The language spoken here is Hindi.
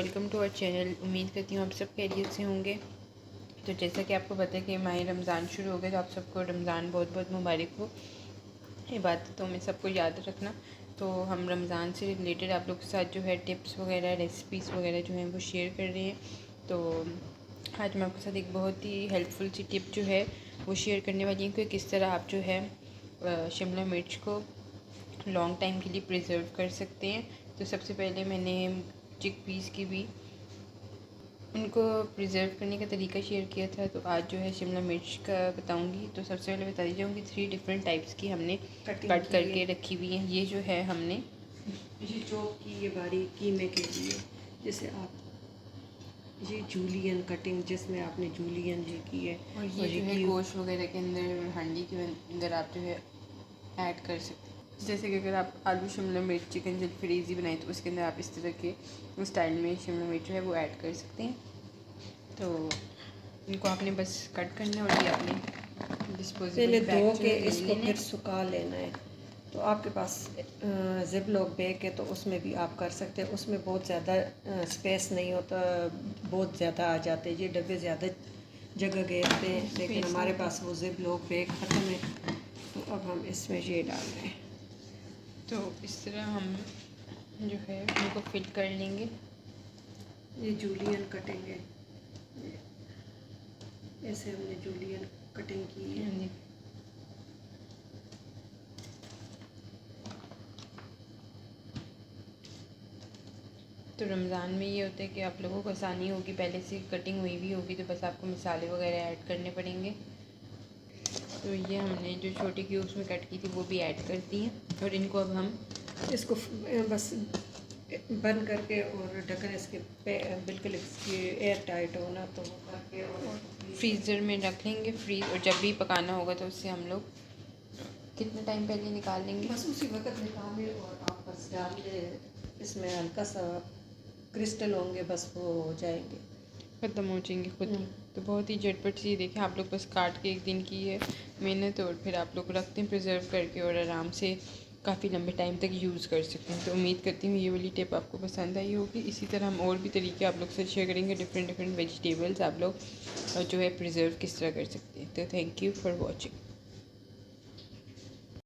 Welcome to our channel. उम्मीद करती हूँ आप सब खैरियत से होंगे। तो जैसा कि आपको पता है कि माह रमज़ान शुरू हो गया, तो आप सबको रमज़ान बहुत बहुत मुबारक हो। इबादतों में सबको याद रखना। तो हम रमज़ान से रिलेटेड आप लोग के साथ जो है टिप्स वगैरह, रेसिपीज़ वगैरह जो हैं वो शेयर कर रहे हैं। तो आज मैं आपके साथ एक बहुत ही हेल्पफुल सी टिप जो है वो शेयर करने वाली हूँ कि किस तरह आप जो है शिमला मिर्च को लॉन्ग टाइम के लिए प्रिजर्व कर सकते हैं। तो सबसे पहले मैंने चिकपीस की भी उनको प्रिजर्व करने का तरीका शेयर किया था। तो आज जो है शिमला मिर्च का बताऊंगी। तो सबसे पहले बता दी जाऊँगी 3 डिफरेंट टाइप्स की हमने कट करके रखी हुई है। ये जो है हमने ये चॉप की, ये बारीक कीमे के लिए, जैसे आप ये जूलियन कटिंग जिसमें आपने जूलियन ये की है, और ये जो है गोश्त वगैरह के अंदर, हांडी के अंदर आप जो है ऐड कर सकते हैं। जैसे कि अगर आप आलू शिमला मिर्च चिकन जलफ्रेज़ी बनाएं तो उसके अंदर आप इस तरह के स्टाइल में शिमला मिर्च जो है वो ऐड कर सकते हैं। तो इनको आपने बस कट करना है और ये आपने पहले धो के इसको फिर सुखा लेना है। तो आपके पास जिप लॉक बैग है तो उसमें भी आप कर सकते हैं। उसमें बहुत ज़्यादा स्पेस नहीं होता, बहुत ज़्यादा आ जाते हैं, ये डब्बे ज़्यादा जगह घेरते हैं। लेकिन हमारे पास वो जिप लॉक बैग ख़त्म है, तो अब हम इसमें ये डाल रहे हैं। तो इस तरह हम जो है उनको फिट कर लेंगे। ये जूलियन कटिंग है, ऐसे हमने जूलियन कटिंग की है। तो रमज़ान में ये होता है कि आप लोगों को आसानी होगी, पहले से कटिंग हुई भी होगी, तो बस आपको मसाले वगैरह ऐड करने पड़ेंगे। तो ये हमने जो छोटी क्यूब्स में कट की थी वो भी ऐड कर दी हैं। और इनको अब हम इसको बस बंद करके और ढक्कन इसके बिल्कुल इसकी एयर टाइट होना तो वो करके और फ्रीज़र में रख लेंगे। और जब भी पकाना होगा तो उससे हम लोग कितने टाइम पहले निकाल लेंगे, बस उसी वक्त निकाल लें और आप बस डाल दें। इसमें हल्का सा क्रिस्टल होंगे, बस वो हो जाएंगे, ख़त्म हो जाएंगे खुद ही। तो बहुत ही झटपट सी देखें आप लोग, बस काट के एक दिन की है मेहनत और फिर आप लोग रखते हैं प्रिजर्व करके और आराम से काफ़ी लंबे टाइम तक यूज़ कर सकते हैं। तो उम्मीद करती हूँ ये वाली टिप आपको पसंद आई होगी। इसी तरह हम और भी तरीके आप लोग से शेयर करेंगे, डिफरेंट वेजिटेबल्स आप लोग जो है प्रिजर्व किस तरह कर सकते हैं। तो थैंक यू फॉर वॉचिंग।